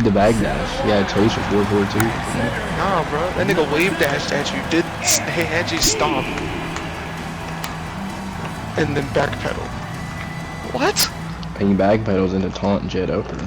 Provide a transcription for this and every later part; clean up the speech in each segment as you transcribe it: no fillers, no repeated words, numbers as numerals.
need the bag dash. Yeah, Chase or 4-4-2. Nah, bro. That nigga wave dashed at you. He had you stop. And then backpedal. What? And he backpedals into taunt jet open.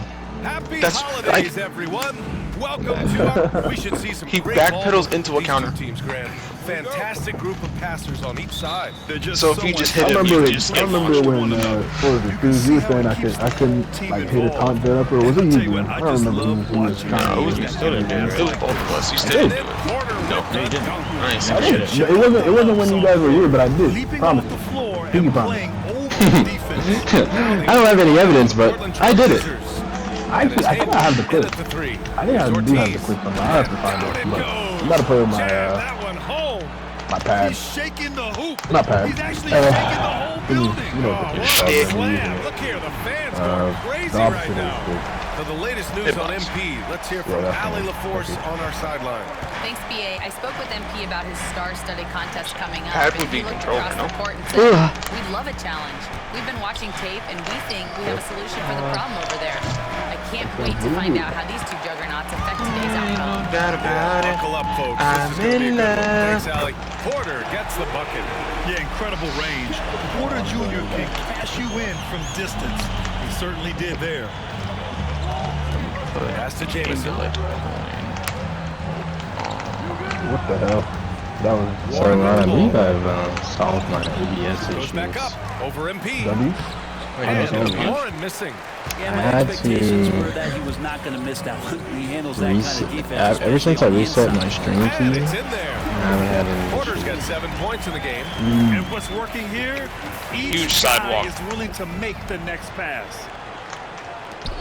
Happy holidays, everyone. Welcome to our. We should see some. He backpedals into a counter. Teams, Grant. Fantastic group of passers on each side. So if you just hit him, you just I get remember when because you were saying I couldn't like hit a taunt jet up, or was it you? I don't remember who was trying. No, it was me. It was both of us. You still didn't do it. No, you didn't. Nice. It wasn't when you guys were here, but I did. Promise. Pinky promise. I don't have any evidence, but I did it. I think I have the clip. I think I do have the clip somewhere. I have to find it. But I'm about to put it in my pad. He's shaking the hoop. Not pad. He's actually shaking the whole building. You know, Look here, the fans going crazy right now. For the latest news on MP, let's hear from Ali LaForce on our sideline. Thanks, BA. I spoke with MP about his star-studded contest coming up. Pad would be controlled, no? We love a challenge. We've been watching tape, and we think we have a solution for the problem over there. I can't wait to find out how these two juggernauts affect today's outcome. Buckle up, folks. I'm in love. Thanks, Ali. Porter gets the bucket. Yeah, incredible range. Porter Jr. can cash you in from distance. He certainly did there. Pass to Jameson. What the hell? That was So I believe I've solved my ABS Goes back issues. up over MP. W. And Warren missing. Yeah, my expectations were that he was not going to miss that one. He handles that kind of defense. Ever since I reset my stream key, And it's in there. I haven't had any Porter's issues. got 7 points in the game. And what's working here? Huge Each sidewalk. guy is willing to make the next pass.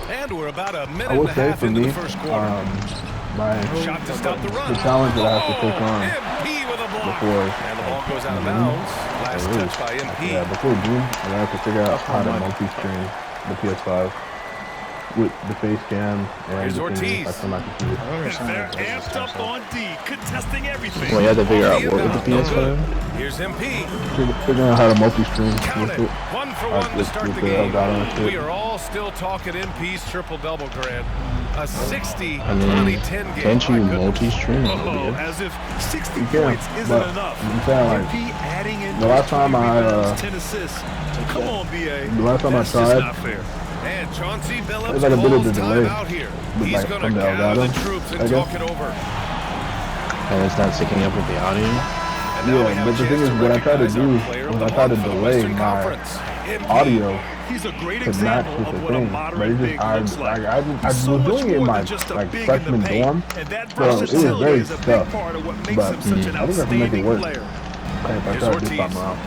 And we're about a minute I and would a say half for into me, the first quarter. Shot to stop the run. the challenge that I have to take on MP with a block. before. And the ball goes out of bounds. Last touch by MP. Yeah, before June, I have to figure out how to multi-stream the PS5 with the face cam and Here's the Ortiz. thing that's on my computer. They're amped up on D, contesting everything. Well, you had to figure out what with the PS5. Here's MP. Figuring out how to multi-stream Count with it. it. 1 for 1 to start the the game. Elgato shit. We are all still talking MP's triple-double, Grant. A 60, I mean, 20, 10 game. can't you My goodness. multi-stream? Oh, as if 60 You can, points isn't but enough. I'm saying, like, MP adding in the last time 20 I, rebounds, 10 assists. Come on, BA. the last time I That's just tried, not fair. And Chauncey Billups There's like a bit of calls a delay, time out here. but He's like going from to the gather the Elgato, troops I and guess. talk it over. And it's not syncing up with the audio. And now we Yeah, have but a the thing chance is, what I try to recognize our do player is of I the try to month for the delay Western my Conference. MP. audio He's a great to match example with of the what a thing, but moderate it big just looks like. I was So much doing it in more my than just a like big in freshman the paint, dorm, and that so it was versatility very is a big tough. part of what makes But him such an I think I can make it outstanding work. player. Okay, if I Here's try this Ortiz. time around.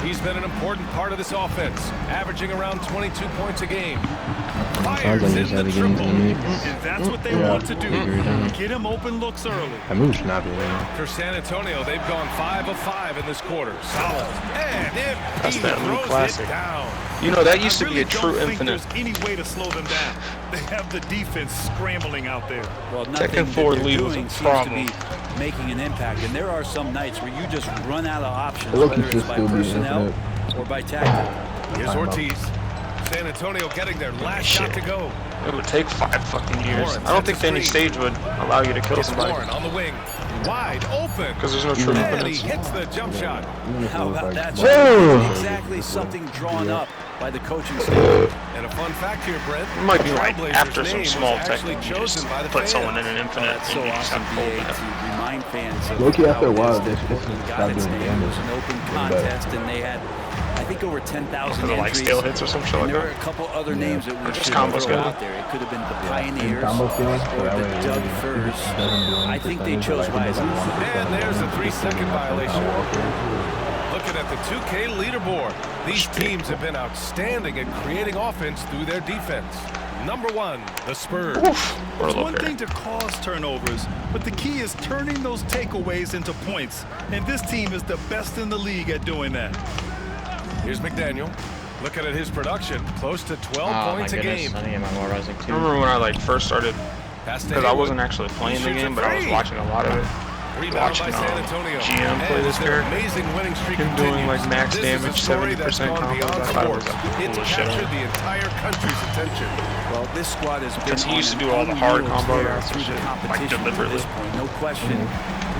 He's been an important part of this offense, averaging around 22 points a game. Sounds Fires like in he's the had to get into the triple. mix. And that's what they Yeah. want to do. Figure it out. Get him open looks early. That move should not be there. For San Antonio, they've gone 5 of 5 in this quarter. Solid. And That's he that new throws classic. it down. You know, that used I to be really a true don't think infinite. there's any way to slow them down. They have the defense scrambling out there. Well, Second nothing forward that they're lead was a doing seems to problem. be making an impact. And there are some nights where you just run out of options, It looks whether it's just by still be personnel infinite. or by tactic. Here's Ortiz. San Antonio getting their last shot to go. It would take 5 fucking years. Warren I don't sets think any the stage would allow you to kill Here's somebody. Warren on the wing. Wide open. Because there's no true And he infinites. hits the jump shot. Even if it How was about like that? Whoa! It's exactly something drawn up by the coaching staff. And a fun fact here, Brent. It might be like Trailblazers' after some name was small actually technique, you chosen just by the put fans. someone in an infinite That's and so you just awesome, have to BA, hold that. to remind fans of Low-key, after a how it while, is they that should Brooklyn stop got its doing name. It was an open damage. contest, and they had, I think, over 10,000 For the, like, entries. stale hits or some shit And like there that. were a couple other names that we Or just should combo throw skill. out there. It could have been the Pioneers combo skill, so or that way the it Doug doesn't- Furs. it doesn't do any I think they percentage, chose like, it doesn't wisely. want to And there's a 3-second violation. Walker. Looking at the 2K leaderboard, these teams have been outstanding at creating offense through their defense. Number 1, the Spurs. It's one thing to cause turnovers, but the key is turning those takeaways into points. And this team is the best in the league at doing that. Here's McDaniel. Looking at his production, close to 12 points a game. I remember when I like first started, Pass to because I Hayward. wasn't actually playing the Shoots a game, but I was three. watching a lot of it. Rebound by San Antonio. GM play this their character. amazing winning streak Him doing continues. like max This damage, is a story that's 70% gone combos. beyond I thought it was sports. like It's cool as shit. captured the entire country's attention. Well, this squad has been Because he used to on do an all the hard unreal combo tear routes and through the shit, like competition to deliberately. this point. No question.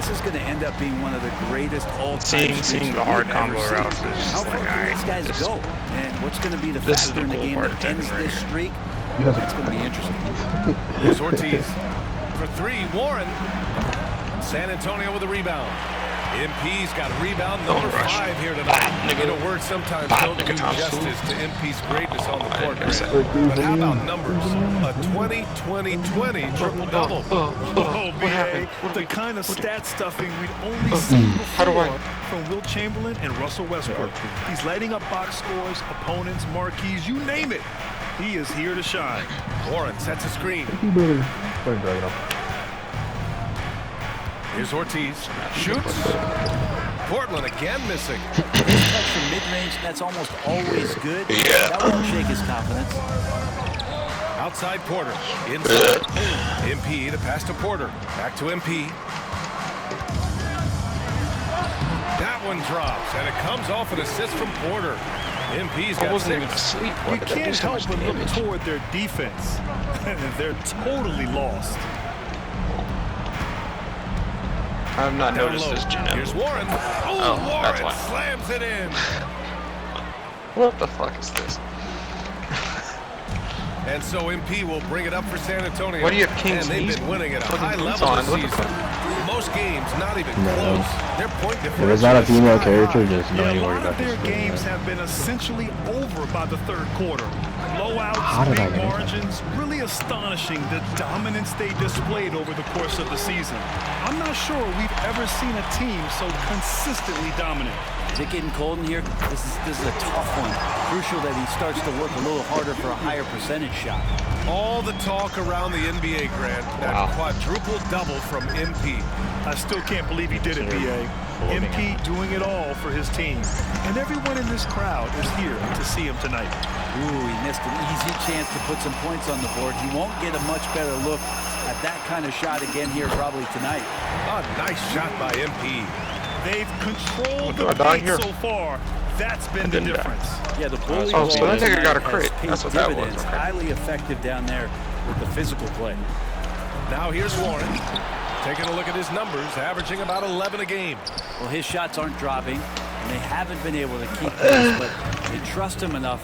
This is going to end up being one of the greatest all-time Seeing the streaks hard we've ever combo seen. routes is How just far like, can these guys alright, go? And what's going to be the this is factor in the the cool game part that of Tekken ends right this here. streak? That's going to be interesting. Here's Ortiz. For three, Warren. San Antonio with a rebound. MP's got rebound number 5 here tonight. You know, words sometimes don't do justice to MP's greatness on the court. But how about numbers? A 20-20-20 triple-double. Oh, BA, the kind of stat stuffing we'd only seen before from Wilt Chamberlain and Russell Westbrook. He's lighting up box scores, opponents, marquees, you name it. He is here to shine. Warren sets a screen. Here's Ortiz. Shoots. Portland again missing. His touch from mid-range, that's almost always good. That won't shake his confidence. Outside Porter. Inside. MP to pass to Porter. Back to MP. That one drops, and it comes off an assist from Porter. MP's got 6. asleep. You can't help but look toward their defense. They're totally lost. I have not Down noticed low. this GM. Here's Warren. Oh, that's Warren why. slams it in. What the fuck is this? And so MP will bring it up for San Antonio. Why do you have King's And they've knees? been winning at a Fucking high boots level on. this What the season. fuck? Most games not even No. close. Their point If differential it's not a is female sky character, high. just Yeah, don't a even worry lot about of their this games game. have been essentially over by the third quarter. How Blowouts, did I big get margins, really astonishing the dominance they displayed over the course of the season. I'm not sure we've ever seen a team so consistently dominant. Is it getting cold in here? This is a tough one. Crucial that he starts to work a little harder for a higher percentage shot. All the talk around the NBA, Grant, that quadruple double from MP. I still can't believe he did it, BA. MP doing it all for his team. And everyone in this crowd is here to see him tonight. Ooh, he missed an easy chance to put some points on the board. You won't get a much better look at that kind of shot again here probably tonight. A nice shot by MP. They've controlled do I the die paint here? so far. That's been the didn't die. difference. Yeah, the bully Oh, ball so I think I got a tonight crit. has paid That's what that was, dividends. okay. Highly effective down there with the physical play. Now here's Warren. Taking a look at his numbers, averaging about 11 a game. Well, his shots aren't dropping, and they haven't been able to keep pace, but they trust him enough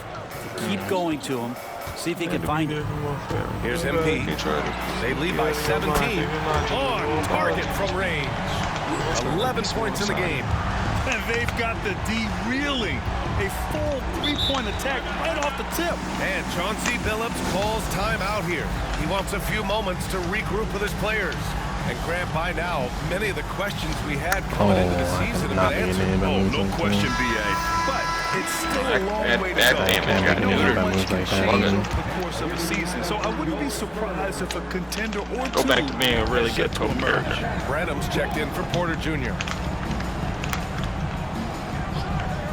to keep going to him, see if he can find it. Here's MP. They lead by 17. On target from range. 11 points in the game. And they've got the D reeling. A full three-point attack right off the tip. And Chauncey Billups calls timeout here. He wants a few moments to regroup with his players. And Grant, by now, many of the questions we had coming into the season have been answered. Oh, no question, BA. But it's still a long way to go. Damage got No neutered. much can Like change that. over the course of a season. So I wouldn't be surprised if a contender or Go two back to being a really is good yet to poke emerge. character. Branham's checked in for Porter Jr.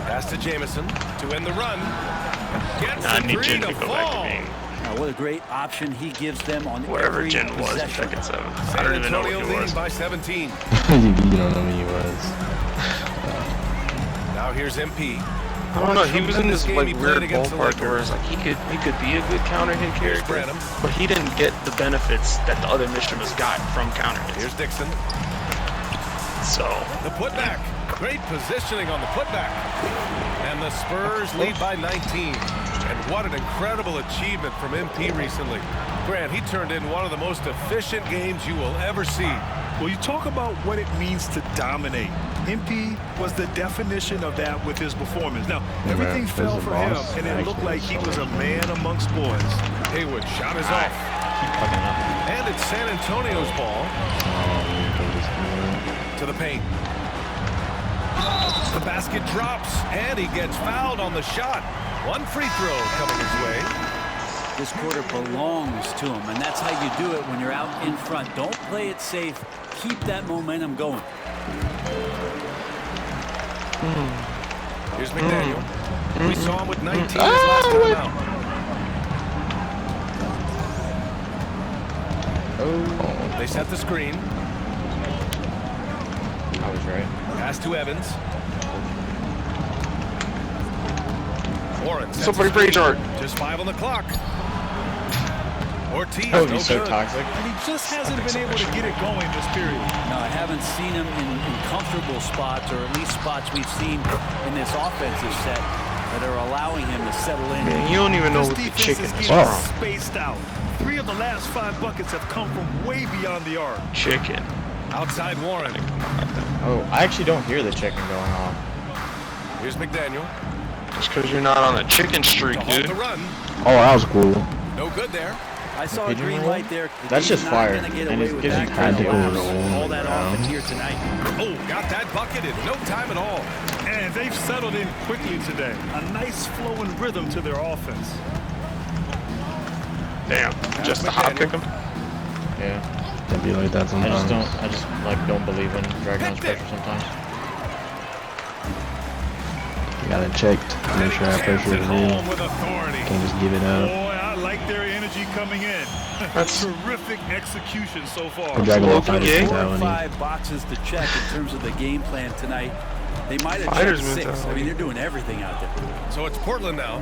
Pass to Jamison to end the run. Gets I the need three Jin to to go back to fall. being Now, what a great option he gives them on wherever every Jin was in possession. Tekken 7. I San don't even know Antonio what he leading was. by 17. You don't know who he was. Now here's MP. I don't know. He was in this Game like he weird played against the ballpark where it's like he could be a good counter hit character, Branham. but he didn't get the benefits that the other Mishimas got from counter hits. Here's Dixon. So The putback. Great positioning on the putback. And the Spurs lead by 19. And what an incredible achievement from MP recently. Grant, he turned in one of the most efficient games you will ever see. Well, you talk about what it means to dominate. MP was the definition of that with his performance. Now, everything he's fell the for him, boss. and it looked like he was a man amongst boys. Haywood shot is off. And it's San Antonio's ball to the paint. The basket drops, and he gets fouled on the shot. One free throw coming his way. This quarter belongs to him, and that's how you do it when you're out in front. Don't play it safe. Keep that momentum going. Here's McDaniel. We saw him with 19 his last time out. They set the screen. I was right. Pass to Evans. Warren. Somebody break Art. Just 5 on the clock. Ortiz. Oh, he's so toxic. And he just hasn't been able to get it going this period. No, I haven't seen him in comfortable spots, or at least spots we've seen in this offensive set that are allowing him to settle in. Man, you don't even know This what the defense chicken is is getting from. spaced out. 3 of the last 5 buckets have come from way beyond the arc. Chicken. Outside Warren. Oh, I actually don't hear the chicken going on. Here's McDaniel. Just because you're not on a chicken streak, To halt dude. the run. Oh, that was cool. No good there. I saw a Pigeon green roll? light there. That's He's just not fire, gonna get and away it with gives that you kind time of to lapse. roll All that around. offense here tonight. Oh, got that bucket in no time at all. And they've settled in quickly today. A nice flowing rhythm to their offense. Damn, just to hot pick him. Yeah. It'd be like that sometimes. I just like don't believe in Dragon's pressure sometimes. You gotta check to make sure that pressure is real. Home with authority. Can't just give it up. Boy, I like their energy coming in. That's- terrific execution so far. The Dragon Ball Fighter's Yeah. 4 or mentality. 5 boxes to check in terms of the game plan tonight. They might have Fighters checked 6. I mentality. mean, they're doing everything out there. So it's Portland now.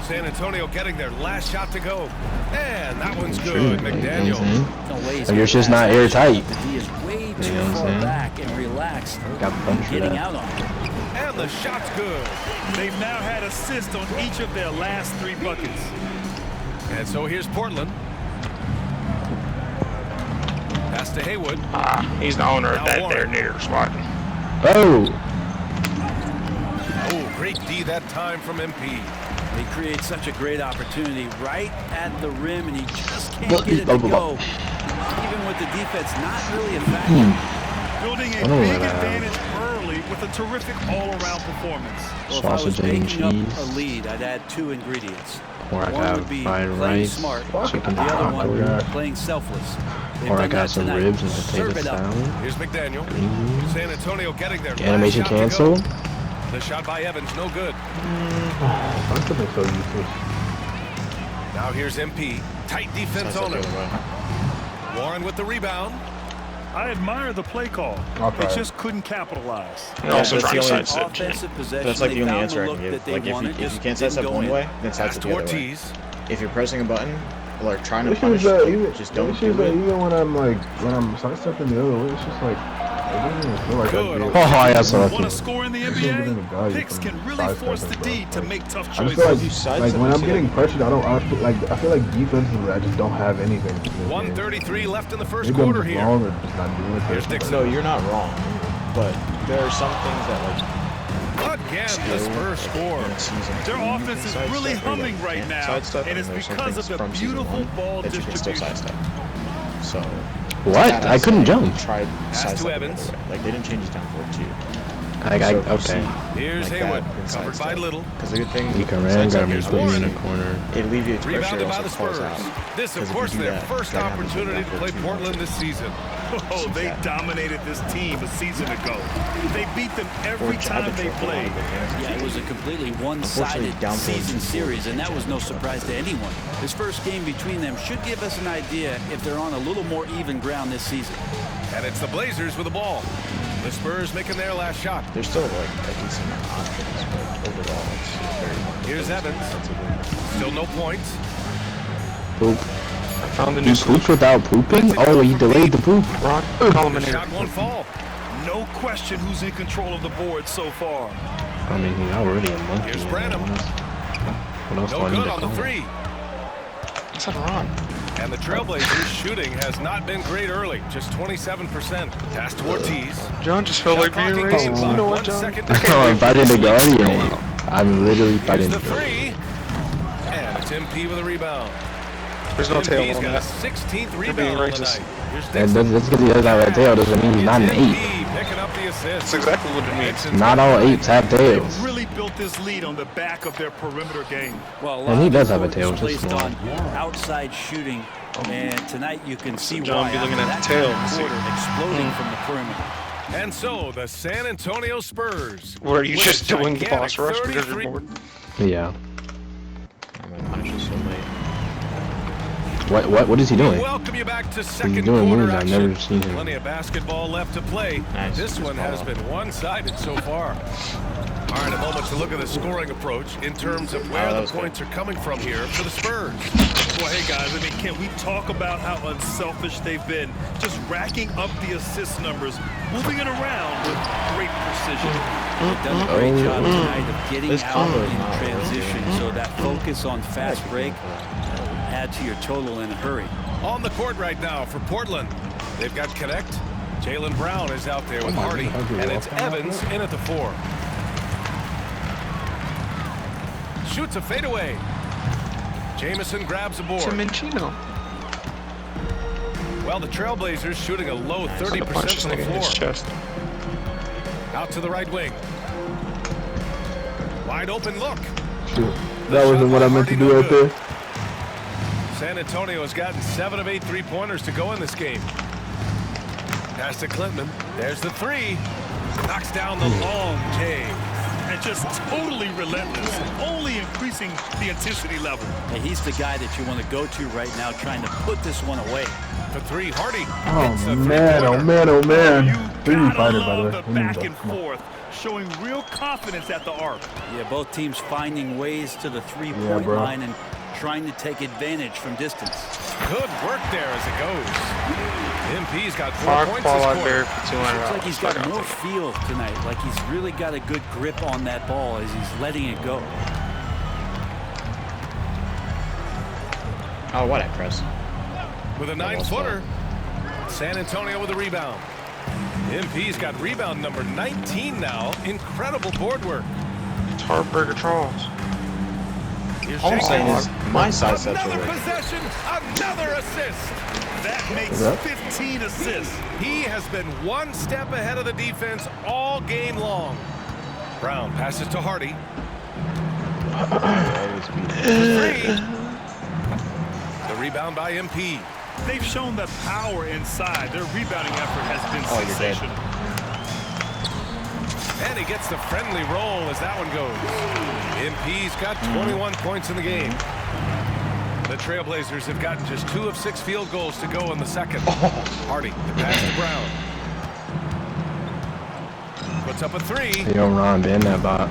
San Antonio getting their last shot to go. And that one's True, good. like, you know what I'm McDaniel. saying? No way he's Like, it's gonna just pass not that airtight. shot, but he is way too know what I'm far saying? back and relaxed. Got punched for Getting that. out on it. And the shot's good. They've now had assists on each of their last 3 buckets. And so here's Portland. Pass to Haywood. He's the owner of Now that Warren. there near spot. Oh! Oh, great D that time from MP. They create such a great opportunity right at the rim, and he just can't get it to go. Even with the defense not really effective. Building a I don't know big what I have. advantage early with a terrific all-around performance. Well, if I was Sausage and making up cheese. a lead, I'd add 2 ingredients. Or I One got would be fried playing rice, smart, chicken the other hot one dog, playing selfless. They've or I done got that some tonight. ribs and Serve potato it up. salad. Here's McDaniel. Green. San Antonio getting their Animation last shot to cancel. go. The shot by Evans, no good. I'm still so useless. Now here's MP. Tight defense Sounds on like him. the other way. Warren with the rebound. I admire the play call. Okay. They just couldn't capitalize. And also That's trying to the only sidestep too. offensive possession. That's like They the only found answer I look can give. that they Like wanted, if you just can't sidestep didn't go one in. way, then Pass sidestep to the other way. Ortiz. If you're pressing a button, or trying to Issues punish, that even just don't issues do that it. even when I'm sidestepping the other way, it's just like it doesn't even feel like Good. I did. Oh, I saw Want to it. score in the It's not even a NBA? value Picks from can really sidestepping, force the bro. D to make tough I just choices. feel You sidestep, like when you I'm see getting that. pressured, I feel like defensively I just don't have anything. 1:33 left in the first Maybe I'm quarter just here. wrong or just not doing it. Here's Dixon. No, you're not wrong. But there are some things that Again, the Spurs score. in season Their two you offense can is sidestep really or you humming right can't now, sidestep, and it's there's some because things of the from season beautiful one ball that you can still distribution. sidestep. So What? that I couldn't said, jump. Tried Pass to sidestepping Evans. the other way. Like they didn't change his down forward too. Okay. Here's Haywood, covered by Little. Because the good thing You can ran, sidestep got me is put me in Warren. the corner. it alleviates pressure, Rebounded it by also the calls Spurs. out. This, of Because if course, you do their that, first Dragon has opportunity to play 2 Portland this season. Oh, they dominated this team a season ago. They beat them every time they played. Yeah, it was a completely one-sided down forward season 2-4. series, and that was no surprise to anyone. This first game between them should give us an idea if they're on a little more even ground this season. And it's the Blazers with the ball. The Spurs making their last shot. There's still like a decent amount of options, but overall it's very. Here's Evans. Still no points. Poop. I found the He new poops without pooping? Oh, he delayed the poop. Rock The Colliminator. shot won't fall. No question who's in control of the board so far. I mean, he's already a monkey. Here's man. Branham. What else do No I need good to on the call? three. What's that wrong? And the Trailblazers shooting has not been great early, just 27%. Pass to Ortiz. John just felt like being Clock racist. engaged. You know 1 what, John? second to Oh, go. I'm fighting the Guardian. I'm literally Here's fighting the the Guardian. three. And it's MP with a rebound. There's no tail MP's on got a that. 16th being rebound on the racist. night. Here's And Dixon. that's because he doesn't have a tail doesn't mean he's not an 8. MP picking up the assist. That's exactly what it means. Dixon's Not all 8s have They tails. really built this lead on the back of their perimeter game. Well, a And he lot does of have a tail, importance just placed small. on outside shooting, and tonight you can see John why. be looking after at that the tail kind of and see. quarter exploding from the perimeter. And so the San Antonio Spurs. What are you with just a doing the gigantic boss rush because you're 33 bored? Yeah. I'm gonna punish you so late. What is he doing? Welcome you back to He's second doing quarter moves I've action. never seen him. Plenty of basketball left to play. Nice. This one has been one-sided so far. All right, a moment to look at the scoring approach in terms of where the points are coming from here for the Spurs. Well, hey, guys, I mean, can we talk about how unselfish they've been? Just racking up the assist numbers, moving it around with great precision. They've done a great job tonight of getting out in transition, so that focus on fast break add to your total in a hurry. On the court right now for Portland. They've got Connect. Jaylen Brown is out there with Hardy, and it's Evans in at the 4. Shoots a fadeaway. Jamison grabs a board. Well, the Trailblazers shooting a low 30% from the floor. Out to the right wing. Wide open look. Shoot. That wasn't what I meant to do right there. San Antonio has gotten 7 of 8 3-pointers to go in this game. Pass to Clinton. There's the 3. Knocks down the long J. And just totally relentless, only increasing the intensity level. And he's the guy that you want to go to right now, trying to put this one away. For 3, Hardy. Oh man, oh man, oh man. You gotta love the back and forth, showing real confidence at the arc. Yeah, both teams finding ways to the three-point line and trying to take advantage from distance. Good work there as it goes. MP's got 4 points this quarter. Looks like he's got more feel tonight, like he's really got a good grip on that ball as he's letting it go. Oh, what I press? With a 9-footer, San Antonio with a rebound. MP's got rebound number 19 now. Incredible board work. It's Heartbreaker Charles. All I'm saying is my side steps another away. possession, another assist. That makes 15 assists. He has been one step ahead of the defense all game long. Brown passes to Hardy. 3. The rebound by MP. They've shown the power inside. Their rebounding effort has been sensational. And he gets the friendly roll as that one goes. MP's got 21 points in the game. The Trailblazers have gotten just 2 of 6 field goals to go in the second. Hardy, the pass to Brown. Puts up a 3. Yo, Ron, been that bot.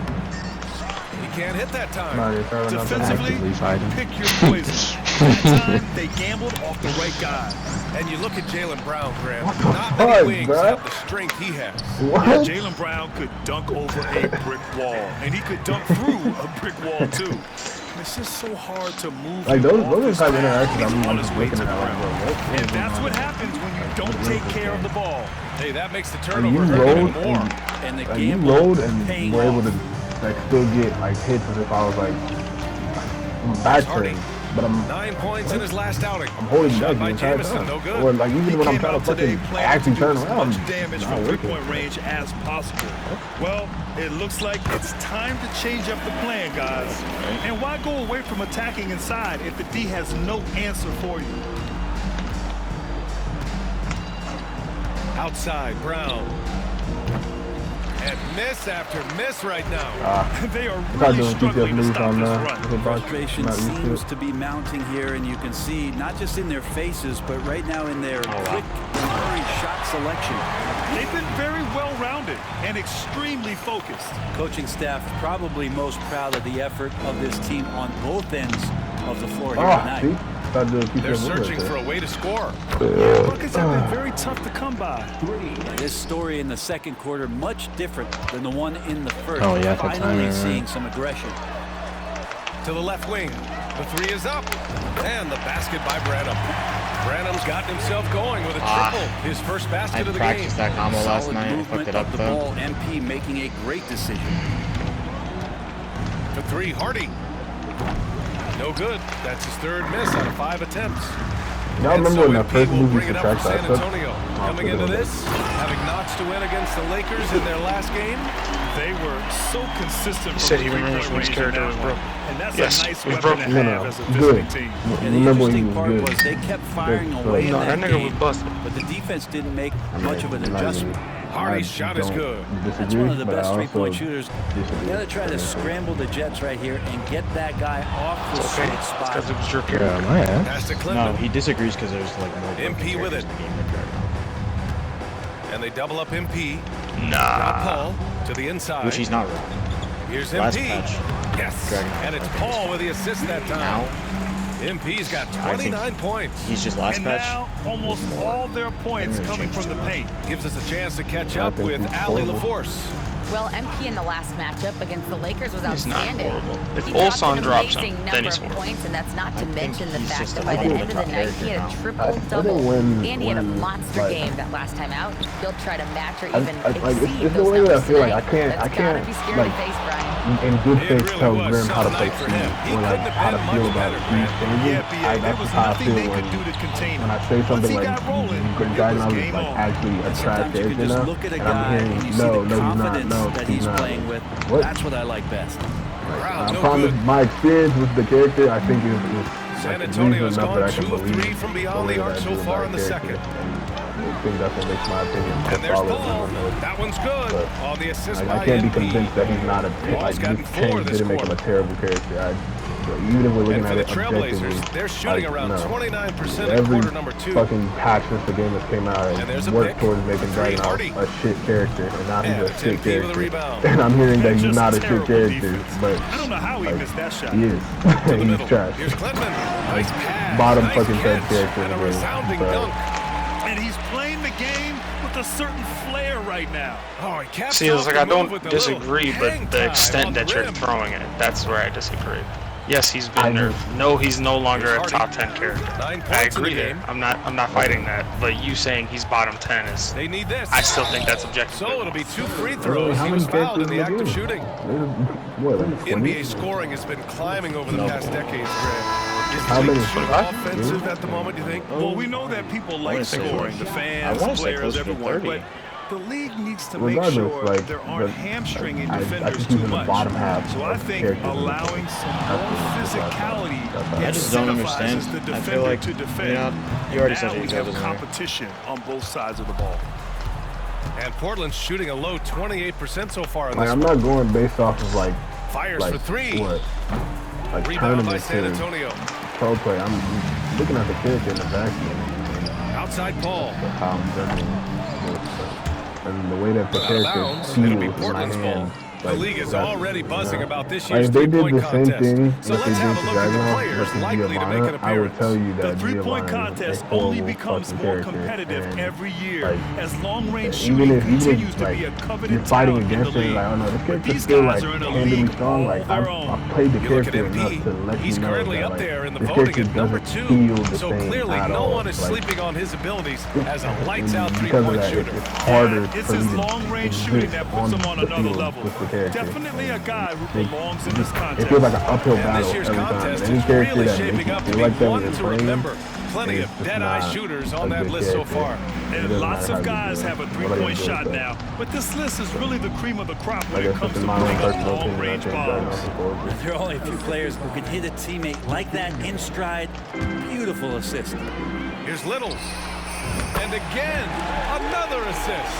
He can't hit that time. Defensively, pick your poison. That time, they gambled off the right guy. And you look at Jaylen Brown, Graham. Not many wings have the strength he has. Yeah, Jaylen Brown could dunk over a brick wall, and he could dunk through a brick wall too. It's just so hard to move. Like those type of interactions, on his way to the rim. And that's what happens when you don't take care of the ball. Hey, that makes the And turnover you hurt even load more. And the and you gamble load and paying were able off. to like still get like hits as if I was like I'm backturning, but I'm 9 points in his last outing. I'm holding Shot back the by entire Jamison, time. no good. Or like even when I'm trying to today fucking planning actually to do turn as around, much damage not from working. three-point range as possible. Well, it looks like it's time to change up the plan, guys. And why go away from attacking inside if the D has no answer for you? Outside, Brown. And miss after miss right now. They are Probably really doing struggling to moves stop on this that. run. Frustration seems to be mounting here, and you can see not just in their faces, but right now in their quick and hurried shot selection. They've been very well-rounded and extremely focused. Coaching staff probably most proud of the effort of this team on both ends of the floor here Oh, tonight. see? They're searching for a way to score. Buckets have been very tough to come by. This story in the second quarter much different than the one in the first. Oh, yeah, that's Finally right. seeing some aggression. To the left wing. The 3 is up. And the basket by Branham. Branham's gotten himself going with a triple. His first I basket of the game. practiced that combo last Solid night. I movement fucked it up of the though. ball. MP making a great decision. The 3, Hardy. No good. That's his 3rd miss out of 5 attempts. Y'all remember when that first will movie bring it up subtract for that San stuff? Antonio. Coming into this, having notched to win against the Lakers in their last game. They were so consistent. He said he remembers when his character was broken. And that's Yes, a nice it was weapon to broken. have as a Good. visiting team. And the Remember when he interesting was part good. was they kept firing Good. away in No, that that nigga was game, busted. but the defense didn't make much of an not adjustment. Hardy's shot is good. That's one of the best three-point shooters. You got to try to scramble the Jets right here and get that guy off the sweet spot. Because it was your carry. Yeah, my ass. Pass to Clinton. No, he disagrees because there's like more MP with it. in the game right now. And they double up MP. Nah. Now Paul to the inside. Which he's not wrong. Here's Last MP. patch. Yes. And it's Paul with the assist that time. Now, MP's got 29 points. he's just last And patch. now, almost all their points coming from the paint. Gives us a chance to catch up with Ali LaForce. Well, MP in the last matchup against the Lakers was He's not outstanding. horrible. If He dropped Olson an drops amazing him, number then he's of horrible. points, and that's not to I think mention the he's fact just that a by the little end of the bit night he had a character triple-double, and he had a when, monster like, game that last time out. He'll try to match or I- even I- like, exceed it's the those way that I numbers feel like tonight. I That's can't, gotta be scary like, to face, Brian. in good It faith really tell was Grim how to some play night for speed, him. He or like couldn't have how to been feel much about better, these Grant. changes. Yeah, BA, there That's was how I nothing feel they could do when to contain I him. say Once something he like got rolling, Dragon it was is game like on. actually a trash Sometimes you can character just now, look at a and I'm guy and you hearing see the no, he's not, confidence no, that he's he's not. playing with. What? That's what I like best. Brown, I no promise good. my experience with the character, I think is San like Antonio's reason enough gone that I can 2 of believe 3 from beyond way the that arc I so do far about in the character. second. And I think that's what makes my opinion And there's solid. Paul. That one's good. On the assist I by can't be MP. convinced that he's not a Paul's like gotten this 4 change this didn't make him a quarter. terrible character. Even if we're looking And for at the it objectively, Trailblazers, they're shooting like, around no. 29% in Every quarter number 2. fucking patch since the game has came out And there's a has worked pick. towards making Three, Dragon Hardy. a shit character, and now And he's a it's shit MP with a character. rebound. And I'm hearing that And he's just not a terrible shit character, defense. but I don't know how he missed that shot. he is. To the He's middle. trash. Here's Clinton. Nice pass. Bottom nice fucking catch. character And a in the game. resounding So- dunk. And he's playing the game with a certain flair right now. Oh, he caps See, it's off like the I move don't with the little disagree, hang but the time on extent the that you're rim. throwing it, that's where I disagree. Yes, he's I been there. just- No, he's no longer a Here's top Hardy. 10 character. 9 I points in the agree there. game. I'm not fighting that. But you saying he's bottom 10 is, They need this. I still think that's objective. So it'll be 2 free throws. How He many was fouled in characters the act of game? shooting. What, like 20? NBA scoring has been climbing over the past decades, Grant. Is How the many? league too offensive at the moment, you think? Well, we know that people like wanna say scoring, the I fans, wanna say players, closer to everyone, 30. but the league needs to make Regardless, sure like, there aren't the- hamstringing I defenders think too he's in the much. bottom half So I of think characters. allowing some That's more what- physicality I just don't understand. incentivizes the I feel defender like to defend. you already said Now it. we That have doesn't matter. competition on both sides of the ball. And Portland's shooting a low 28% so far in Like, this I'm one. not going based off of like Fires for 3. what, like Rebound by tournament San to Antonio. pro play. I'm looking at the character in the vacuum. Outside Paul. How I'm judging and the way that the Out of character bounds. feels It'll be in my Portland's ball. hand. The league is already buzzing about this Like, year's if they did three-point the same contest. thing So that they let's did have to a look at the Dragon players versus likely to make an Giovanna, I would appearance. tell you The that three-point Giovanna is contest a only horrible becomes fucking more character, competitive and, every year like, as long-range even shooting if continues to like, be a coveted you're fighting talent in the against it, league. like, oh no, this But character's these still guys like are in a handling league strong. all Like their I've played the You look at character enough MP, to let he's you know currently that, up like, there in the this voting character at number doesn't 2. feel the So same clearly at no all. one is Like, sleeping on his abilities as a and lights-out because of three-point that, shooter. it's harder It's for his me to long-range exist shooting that puts him on the another field level. with the character. Definitely a guy who belongs in this It contest. feels like an uphill And battle this year's every time. contest Any is character really that shaping makes up you to feel be like that one when to you're playing, remember. Plenty it's of just dead-eye not shooters a on that good list so character. far. It And doesn't lots matter of how guys good have a you are, three-point whatever you shot do, now, but this list is really the cream of the crop I when it guess comes it's to in my own putting up personal opinion. I long-range think Dragon bombs. is forward. There are only a few players who can hit a teammate like that in stride. Beautiful assist. Here's Little. And again, another assist.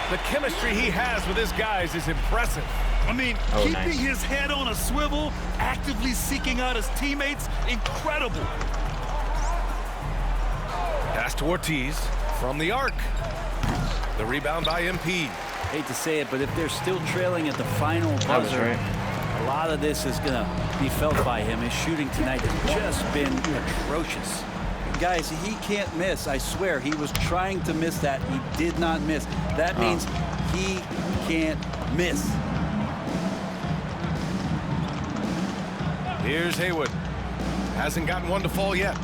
The chemistry he has with his guys is impressive. I mean, Oh, keeping nice. his head on a swivel, actively seeking out his teammates, incredible. Pass to Ortiz from the arc. The rebound by MP. Hate to say it, but if they're still trailing at the final That was buzzer, right. a lot of this is going to be felt by him. His shooting tonight has just been atrocious. Guys, he can't miss. I swear, he was trying to miss that. He did not miss. That means he can't miss. Here's Haywood. Hasn't gotten one to fall yet.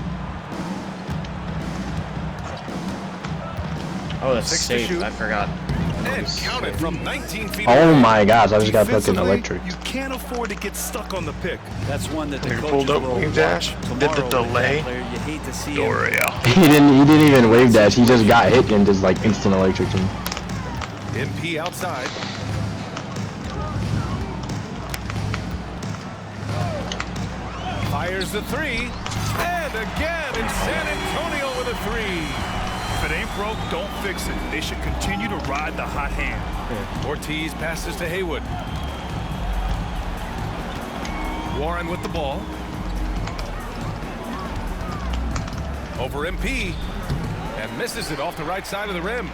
Oh, that's 6 to safe. shoot. I forgot. And counted from 19 feet Oh away. my gosh, I just got fucking Defensively, electric. you can't afford to get stuck on the pick. That's one that the He coaches pulled up will wing watch dash, tomorrow did the with that delay. player. You hate to see him. Doria. He didn't even wave dash. He just got hit and just like instant electric him. MP outside. Fires the three. And again, it's San Antonio with a three. For ain't broke, don't fix it. They should continue to ride the hot hand. Ortiz passes to Haywood. Warren with the ball. Over MP. And misses it off the right side of the rim.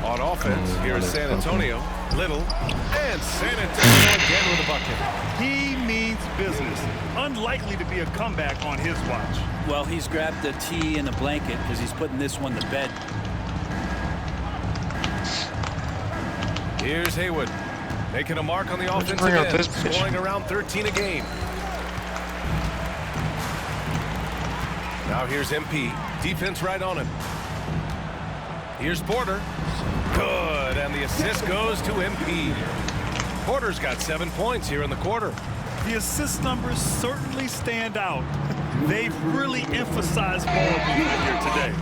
On offense, here's San Antonio. Little. And San Antonio again with a bucket. He means business. Unlikely to be a comeback on his watch. Well, he's grabbed a tee and a blanket because he's putting this one to bed. Here's Haywood. Making a mark on the offensive end. Scoring around 13 a game. Now here's MP. Defense right on him. Here's Porter. Good, and the assist goes to MP. Porter's got 7 points here in the quarter. The assist numbers certainly stand out. They've really emphasized ball movement here today.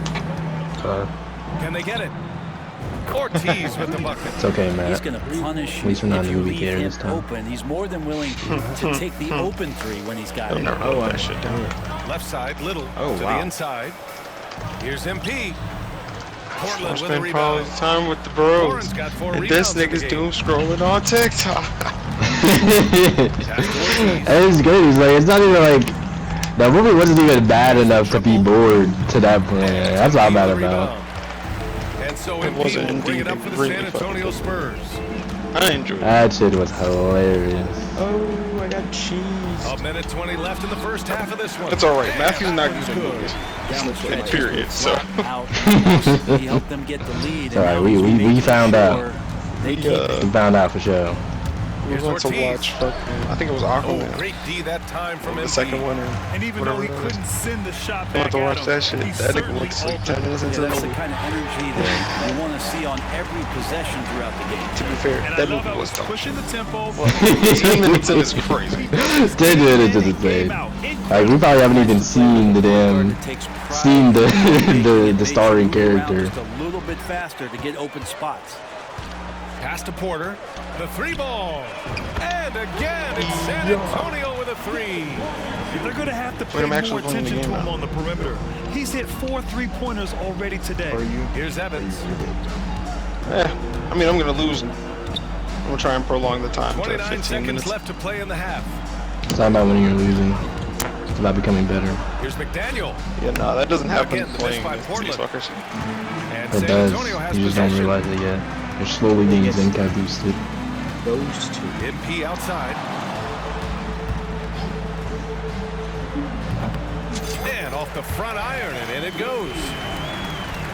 Can they get it? Ortiz with the bucket. It's okay, man. He's going to punish At least we're not if in you the leave movie him this time. open. He's more than willing to take the open three when he's got it. Oh, that shit down. Left side, Little Oh, to wow. the inside. Here's MP. Portland with a Spend quality rebound. time with the bros. Warren's got 4 And rebounds this in the nigga's game. doom scrolling on TikTok. It's good. It's like it's not even like the movie wasn't even bad enough to be bored to that point. That's what I'm mad about. And so It wasn't MP will bring it indeed up for the really San Antonio fucking Spurs. I enjoyed it. That shit was hilarious. Oh, I got cheese. A minute 20 left in the first half of this one. It's alright. And Matthew's not that good in one's movies. Down the stretch, Period. So. out. He helped them get the lead. It's alright, and now he's we making found out. sure they keep it. We found out for sure. We Here's went to Ortiz. watch fucking, I think it was Oh, Aquaman. great D that time from The MP. second one. And even though he couldn't send the shot I back want to watch at that him, shit. he That nigga certainly looks like altered 10 minutes into Yeah, the that's the movie. kind of energy that you want to see on every possession throughout the game. To be fair, And I that love movie how was he's dope. pushing the tempo. 10 minutes in is crazy. They did it to the same. Like we probably haven't even seen the damn seen the starring character. Just a little bit faster to get open spots. Pass to Porter. The 3-ball. And again, it's San Antonio with a 3. They're going to have to pay I'm more actually playing the attention to game him now. on the perimeter. He's hit 4 3-pointers already today. Here's Evans. I mean, I'm going to lose. I'm going to try and prolong the time to 29 15 seconds minutes. left to play in the half. It's not about winning or losing. It's about becoming better. Here's McDaniel. Yeah, no, that doesn't happen Again, the playing miss by these Portland. fuckers. And It San does. Antonio has You just don't possession. realize it yet. They're slowly getting Zenkai boosted. Those two. MP outside. And off the front iron, and in it goes.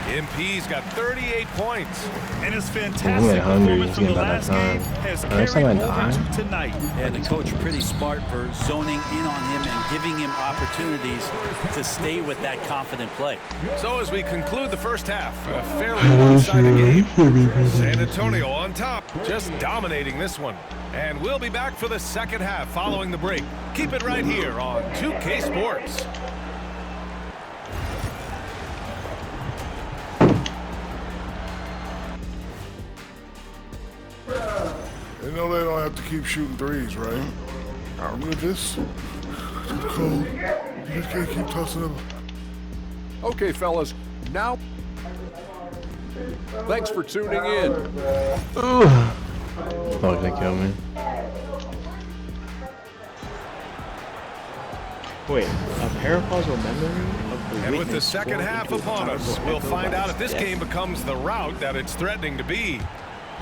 MP's got 38 points. And his I'm fantastic getting hungry. performance It's from the getting about last that game time. has Next carried time I over die. to tonight. And the coach pretty smart for zoning in on him and giving him opportunities to stay with that confident play. So as we conclude the first half, a fairly one-sided game. San Antonio on top, just dominating this one. And we'll be back for the second half following the break. Keep it right here on 2K Sports. They know they don't have to keep shooting threes, right? I'm with this. It's cold. You just can't keep tossing them. Okay, fellas, now thanks for tuning in. Fuck, they killed me. Wait, a paracausal memory of the And with the witness second swirled half into a upon us, powerful we'll echo find by out if this death. game becomes the route that it's threatening to be.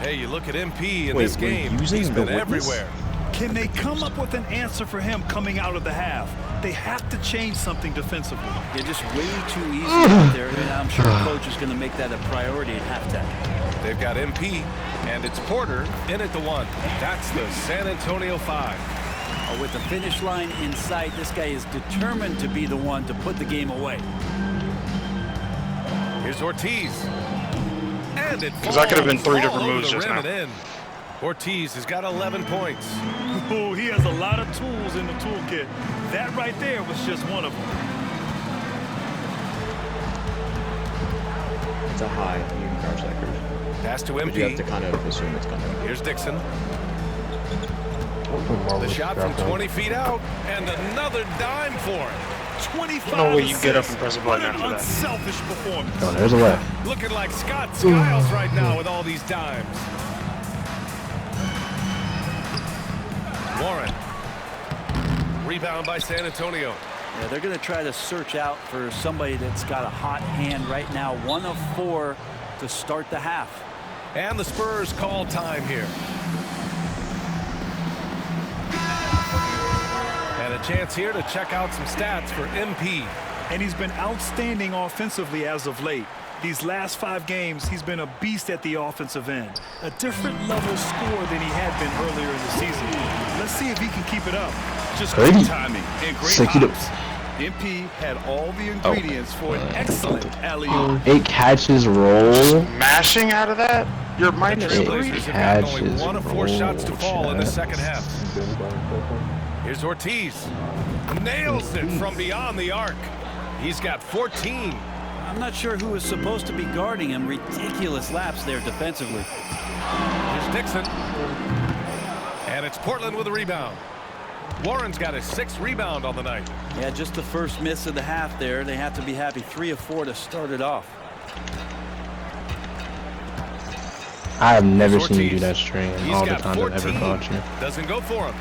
Hey, you look at MP in Wait, this we're game, using he's the been witness? everywhere. Can they come up with an answer for him coming out of the half? They have to change something defensively. They're just way too easy out there, and I'm sure the coach is going to make that a priority at halftime. They've got MP, and it's Porter in at the 1. That's the San Antonio 5. With the finish line in sight, this guy is determined to be the one to put the game away. Here's Ortiz. And it Because that could have been 3 falls different all over moves the just rim now. and in. Ortiz has got 11 points. Oh, he has a lot of tools in the toolkit. That right there was just one of them. It's a high even crouch record. Pass to But you have MP. to kind of assume it's coming. Here's Dixon. The shot from 20 feet out, and another dime for him. 25 No way you get up assists. and press a What button an after that. unselfish performance. Oh, there's a way. Looking like Scott Skiles right now with all these dimes. Warren. Rebound by San Antonio. Yeah, they're going to try to search out for somebody that's got a hot hand right now. 1 of 4 to start the half. And the Spurs call time here. And a chance here to check out some stats for MP. And he's been outstanding offensively as of late. These last 5 games, he's been a beast at the offensive end. A different level score than he had been earlier in the season. Let's see if he can keep it up. Just great timing and great ops. MP had all the ingredients for an excellent alley-oop. 8 catches roll. Smashing out of that? You're minus 3. Trailblazers have got only 1 of 4 shots to fall in the second half. Here's Ortiz. Nails it from beyond the arc. He's got 14. I'm not sure who is supposed to be guarding him. Ridiculous laps there defensively. Here's Dixon. And it's Portland with a rebound. Warren's got his 6th rebound on the night. Yeah, just the first miss of the half there. They have to be happy. 3 of 4 to start it off. I have never seen you do that string in all the got time I've ever 14. caught you. Doesn't go for him.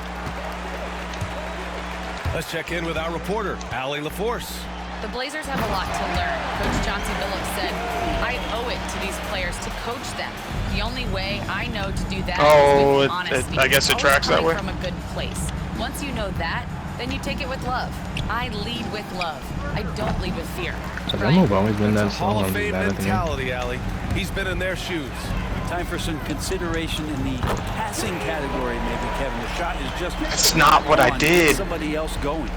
Let's check in with our reporter, Allie LaForce. The Blazers have a lot to learn. Coach Chauncey Billups said, I owe it to these players to coach them. The only way I know to do that is with honesty. I guess it tracks that way. From a good place. Once you know that, then you take it with love. I lead with love. I don't lead with fear. Has that move always been that Hall song? of Fame mentality, Allie. He's been in their shoes. Time for some consideration in the passing category, maybe, Kevin. The shot is just... That's not what I did. Somebody else going.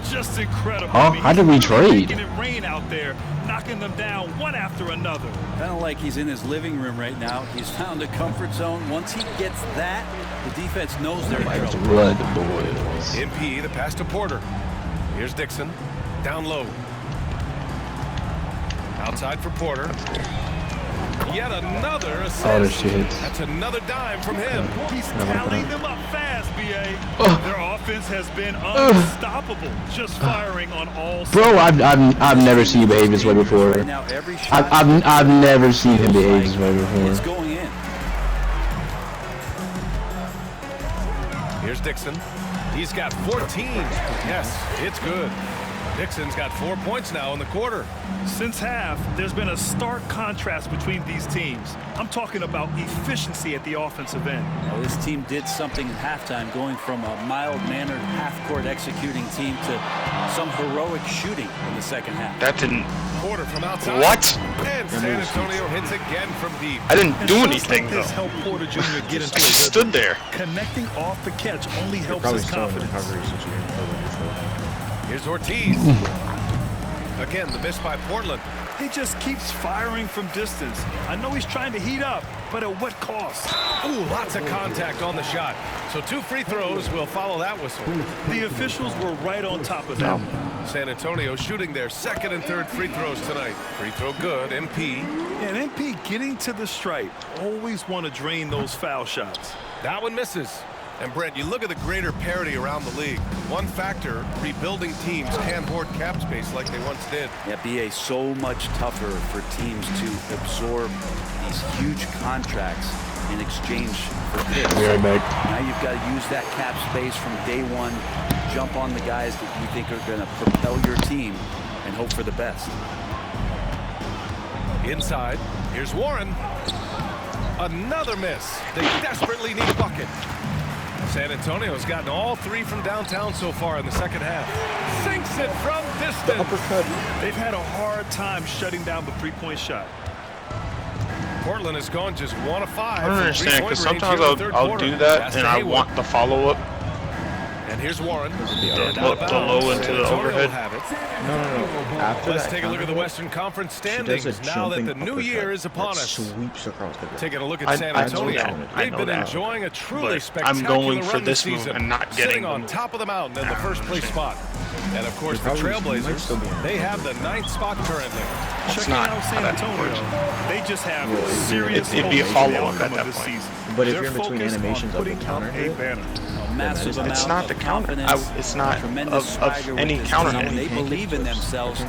Just incredible. Huh? How did we trade? Making it rain out there, knocking them down one after another. Kind of like he's in his living room right now. He's found a comfort zone. Once he gets that, the defense knows they're in trouble. Blood boys. MP, the pass to Porter. Here's Dixon. Down low. Outside for Porter. Yet another assist. Oh, shit. That's another dime from him. He's tallying them up fast, B.A. Their offense has been unstoppable, just firing on all sides. Bro, I've never seen you behave this way before. Right now, every shot I've never seen him behave this way it's before. going in. Here's Dixon. He's got 14. Yes, it's good. Dixon's got 4 points now in the quarter. Since half, there's been a stark contrast between these teams. I'm talking about efficiency at the offensive end. Well, this team did something at halftime, going from a mild-mannered half-court executing team to some heroic shooting in the second half. That didn't... Porter from outside. What? And San Antonio hits again from deep. I didn't do anything, like though. this helped Porter Jr. get into I his stood there. Connecting off the catch only helps his confidence. Here's Ortiz. Again, the miss by Portland. He just keeps firing from distance. I know he's trying to heat up, but at what cost? Ooh, lots of contact on the shot. So 2 free throws will follow that whistle. The officials were right on top of that. San Antonio shooting their 2nd and 3rd free throws tonight. Free throw good, MP. And MP getting to the stripe. Always want to drain those foul shots. That one misses. And Brent, you look at the greater parity around the league. One factor, rebuilding teams can't hoard cap space like they once did. Yeah, BA, so much tougher for teams to absorb these huge contracts in exchange for picks. Be right back. Now you've got to use that cap space from day one, jump on the guys that you think are going to propel your team, and hope for the best. Inside, here's Warren. Another miss. They desperately need a bucket. San Antonio's gotten all 3 from downtown so far in the second half. Sinks it from distance. They've had a hard time shutting down the three-point shot. Portland has gone just 1 of 5. I don't understand, because sometimes I'll do that and I want the follow-up. And here's Warren. The low into the overhead. No. After Let's that take a look at the Western Conference standings now that the new year is upon us. Sweeps across the Taking a look at San Antonio. They've been enjoying a truly spectacular I'm going run for this season, move and not getting sitting on top of the mountain in the first place spot. And of course, the Trailblazers, they have the 9th spot currently. Checking out San Antonio, they just have serious it'd be a hopes follow-up for the at outcome that of this point. season. But if They're you're in between focused on animations of the putting counter up a hit, banner. Massive amount It's not of the counter. confidence, It's not tremendous of swagger any with this counter team. hit. They believe in themselves.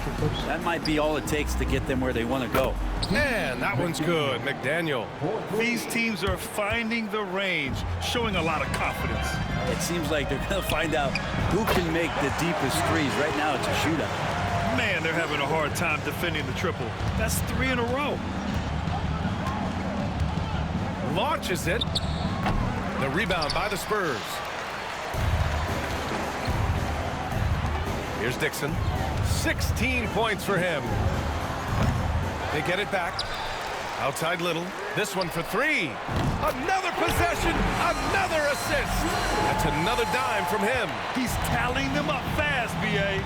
That might be all it takes to get them where they want to go. And that one's good. McDaniel. These teams are finding the range, showing a lot of confidence. It seems like they're going to find out who can make the deepest threes. Right now, it's a shootout. Man, they're having a hard time defending the triple. That's 3 in a row. Launches it. The rebound by the Spurs. Here's Dixon. 16 points for him. They get it back. Outside Little. This one for 3. Another possession. Another assist. That's another dime from him. He's tallying them up fast, B.A.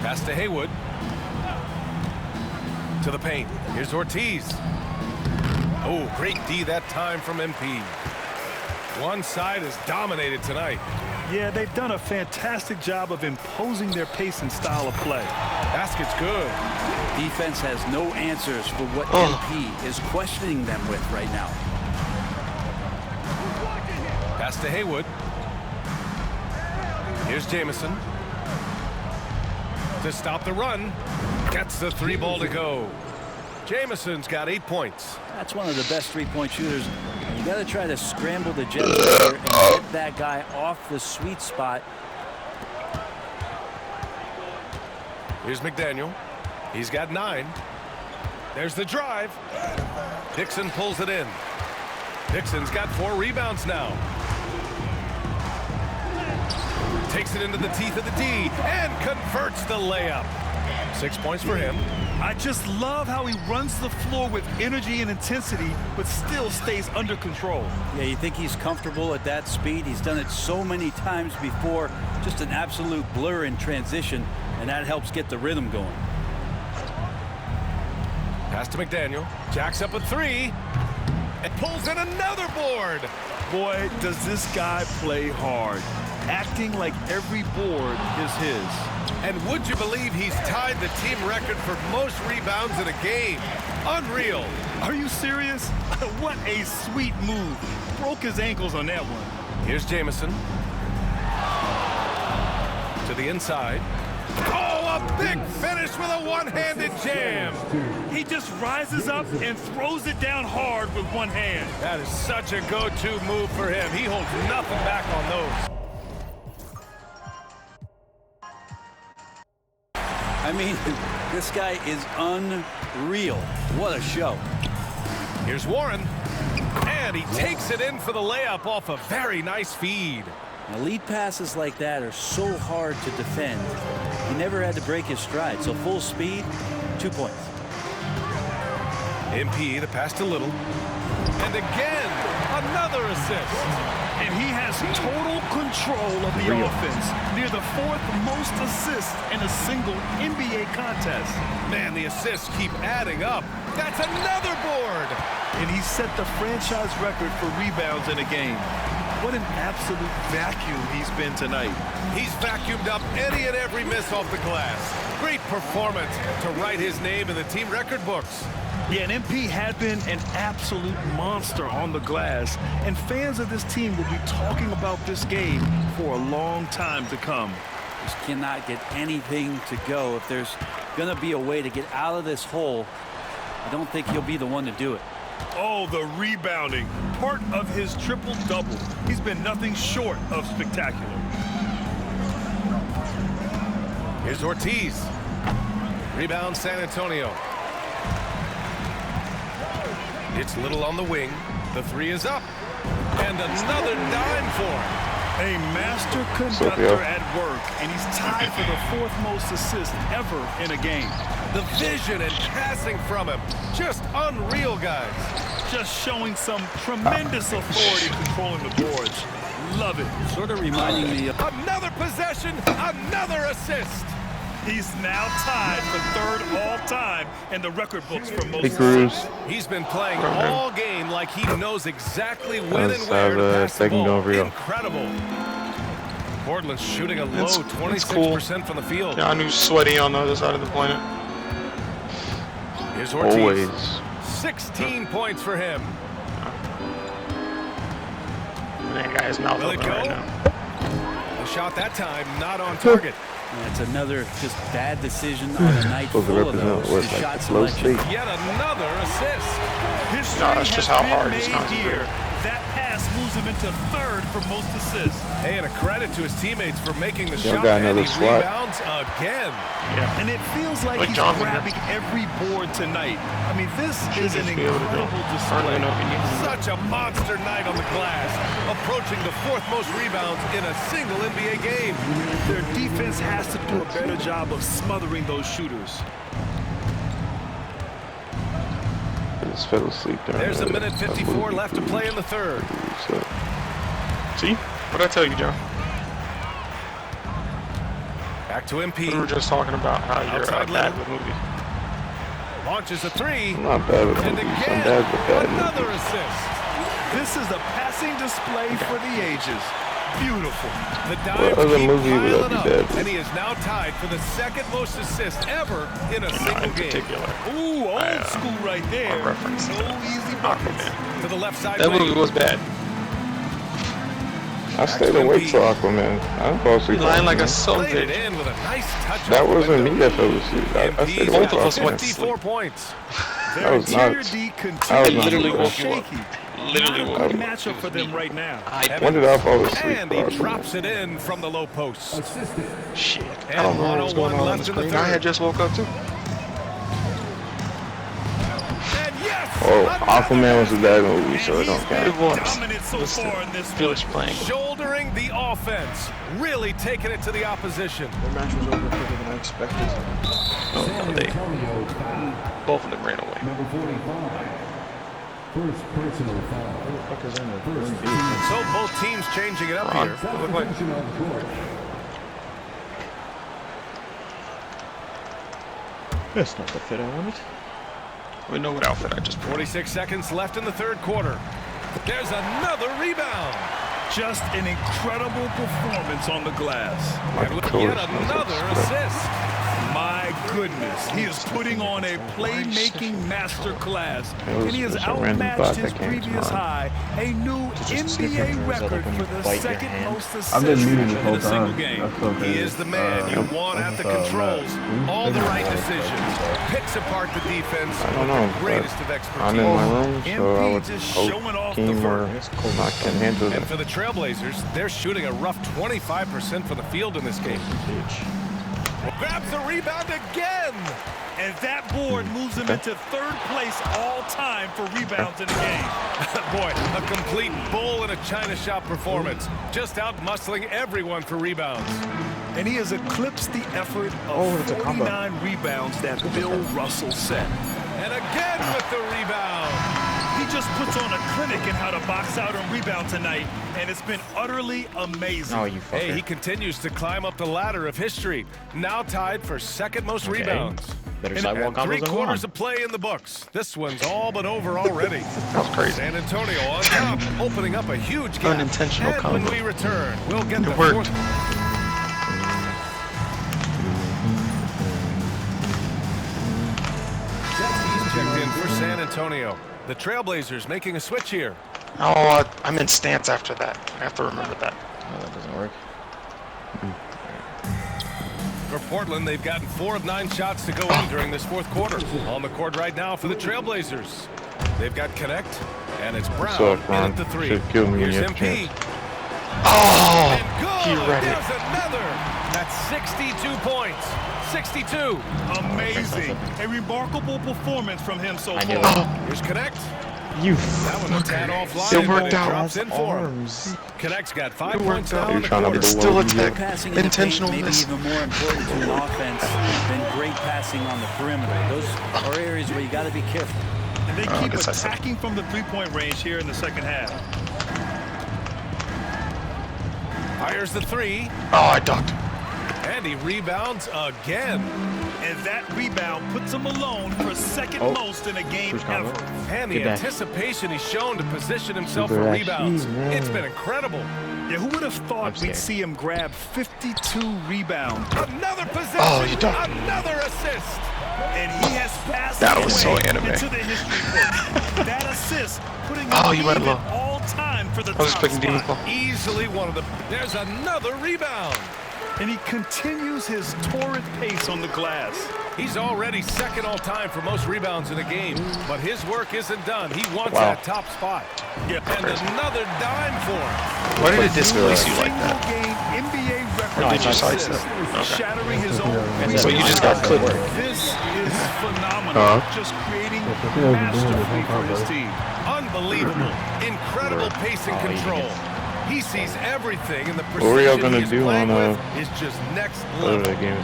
Pass to Haywood. To the paint. Here's Ortiz. Oh, great D that time from MP. One side is dominated tonight. Yeah, they've done a fantastic job of imposing their pace and style of play. Basket's good. Defense has no answers for what MP is questioning them with right now. Pass to Haywood. Here's Jamison. To stop the run. Gets the 3 ball to go. Jamison's got 8 points. That's one of the best three-point shooters. You got to try to scramble the generator and get that guy off the sweet spot. Here's McDaniel. He's got 9. There's the drive. Dixon pulls it in. Dixon's got 4 rebounds now. Takes it into the teeth of the D and converts the layup. 6 points for him. I just love how he runs the floor with energy and intensity, but still stays under control. Yeah, you think he's comfortable at that speed? He's done it so many times before. Just an absolute blur in transition, and that helps get the rhythm going. Pass to McDaniel. Jacks up a 3. And pulls in another board. Boy, does this guy play hard. Acting like every board is his. And would you believe he's tied the team record for most rebounds in a game? Unreal. Are you serious? What a sweet move. Broke his ankles on that one. Here's Jamison. To the inside. Oh, a big finish with a one-handed jam. He just rises up and throws it down hard with one hand. That is such a go-to move for him. He holds nothing back on those. I mean, this guy is unreal. What a show. Here's Warren. And he takes it in for the layup off a very nice feed. Now, lead passes like that are so hard to defend. He never had to break his stride. So full speed, 2 points. MP, the pass to Little. And again, another assist. And he has total control of the offense. Near the 4th most assists in a single NBA contest. Man, the assists keep adding up. That's another board. And he set the franchise record for rebounds in a game. What an absolute vacuum he's been tonight. He's vacuumed up any and every miss off the glass. Great performance to write his name in the team record books. Yeah, and MP had been an absolute monster on the glass, and fans of this team will be talking about this game for a long time to come. Just cannot get anything to go. If there's going to be a way to get out of this hole, I don't think he'll be the one to do it. Oh, the rebounding. Part of his triple-double. He's been nothing short of spectacular. Here's Ortiz. Rebound San Antonio. It's Little on the wing. The 3 is up. And another dime for him. A master conductor at work, and he's tied for the 4th most assists ever in a game. The vision and passing from him. Just unreal, guys. Just showing some tremendous authority controlling the boards. Love it. Sort of reminding me of... Another possession, another assist. He's now tied for 3rd all-time in the record books for most assists. He's been playing all game like he knows exactly when and where to pass the ball. Incredible. Portland's shooting a low 26% from the field. Yeah, I knew sweaty on the other side of the planet. Here's Ortiz. Always. 16 points for him. That guy's mouth Will it open go? right now. The shot that time not on target. That's another just bad decision on a night full of those. The shot selection. Yet another assist. No, that's just how hard he's concentrating. That pass moves him into third for most assists. Hey, and a credit to his teammates for making the shot. got another and he swat. rebounds again. Yeah. And it feels like he's Johnson grabbing every board tonight. I mean, this is an incredible display. Such a monster night on the glass, approaching the 4th most rebounds in a single NBA game. Their defense has to do a better job of smothering those shooters. Just fell asleep there. There's a minute 54 left to play in the 3rd. See? What'd I tell you, John? Back to MP. We were just talking about how you're bad with movies. Launches a 3. I'm not bad with And movies. again, I'm bad with bad another movies. assist. This is a passing display for the ages. Beautiful. The What dive other keeps movie would I piling be up, bad with? and he is now tied for the 2nd most assists ever in a single game. Particular. Ooh, old school right there. reference. No easy buckets. To the left side That wing. movie was bad. I stayed awake till Aquaman. I didn't fall asleep. He lying like a Played it soldier. in with a nice touch. That on the wasn't window. me that fell asleep. I stayed awake Both till of us went Aquaman. 54 points. That was Their nuts. tier D That was continues literally to woke look you up. shaky. Literally Not woke a you good up. matchup for them right now. When did I fall asleep? And for he Aquaman? drops it in from the low post. Shit. And I don't know what's going 101 on the left in the screen. I 3rd. had just woke up too. And yes, Oh, Aquaman was a bad movie, so it don't It count. was. Dominant so far in this Village playing. shouldering the offense, really taking it to the opposition. The match was over quicker than I expected. No, they both of them ran away. First personal foul. So both teams changing it up here. Look like That's not the fit I wanted. we know what outfit I just put. 46 seconds left in the 3rd quarter. There's another rebound. Just an incredible performance on the glass. And yet another assist. My goodness, he is putting on a playmaking masterclass, and he has It was a random outmatched thought his that came to previous mind. high, a new NBA record for the 2nd most assists I've been muted this in whole a single time. game. That's so He crazy. is the man you want at the controls. All the right decisions. Picks apart the defense. I don't know, Greatest of but expertise. I'm in my room, so I MP would just hope showing off the team or vert. not can handle And that. for the Trailblazers, they're shooting a rough 25% from the field in this game. Grabs the rebound again. And that board moves him into 3rd place all time for rebounds in the game. Boy, a complete bull in a China shop performance. Just out muscling everyone for rebounds. And he has eclipsed the effort of 49 rebounds that Bill Russell set. And again with the rebound. He just puts on a clinic in how to box out and rebound tonight, and it's been utterly amazing. Oh, you fucker. Hey, he continues to climb up the ladder of history. Now tied for 2nd most rebounds. Better And sidewalk combos than 3/4 one. of play in the books. This one's all but over already. That was crazy. San Antonio on top, opening up a huge gap. Unintentional And when combo. we return, we'll get It the worked. 4th. Checked in for San Antonio. The Trailblazers making a switch here. Oh, I'm in stance after that. I have to remember that. No, that doesn't work. For Portland, they've gotten 4 of 9 shots to go in during this 4th quarter. On the court right now for the Trailblazers. They've got Connect, and it's Brown What's up, in Ron? at the 3. Should've killed me when Here's you had a MP. chance. Oh, And good. he read it. There's another. That's 62 points. 62. Amazing. A remarkable performance from him so I knew far. it. Here's Connect. You That one a tad offline, It but worked it out. drops in for him. Arms. Connect's got 5 It points worked now out. in You're the trying to quarter. It's still a blow tech. Passing in the paint, Intentional maybe miss. even more important to an offense than great passing on the perimeter. Those are areas where you got to be careful. And they I keep guess I said- attacking from the three-point range here in the 2nd half. Fires the 3. Oh, I ducked. And he rebounds again. And that rebound puts him alone for second most in a game ever. And the anticipation he's shown to position himself for rebounds. It's been incredible. Yeah, who would have thought we'd see him grab 52 rebounds? Another possession, another assist. And he has passed that was so anime. into the history books. That assist putting you went low. all time for the I was top expecting spot. Easily one of the. There's another rebound. And he continues his torrid pace on the glass. He's already second all time for most rebounds in a game, but his work isn't done. He wants that top spot. Yeah, and another dime for him. Why did it displace you like that? Game NBA record. No, did you sidestep? Shattering his own. So you just got clipped. This is phenomenal. Just creating masterfully for his team. Unbelievable. Incredible pace and control. He sees everything, and the What were y'all precision gonna he's do playing on with is just next level.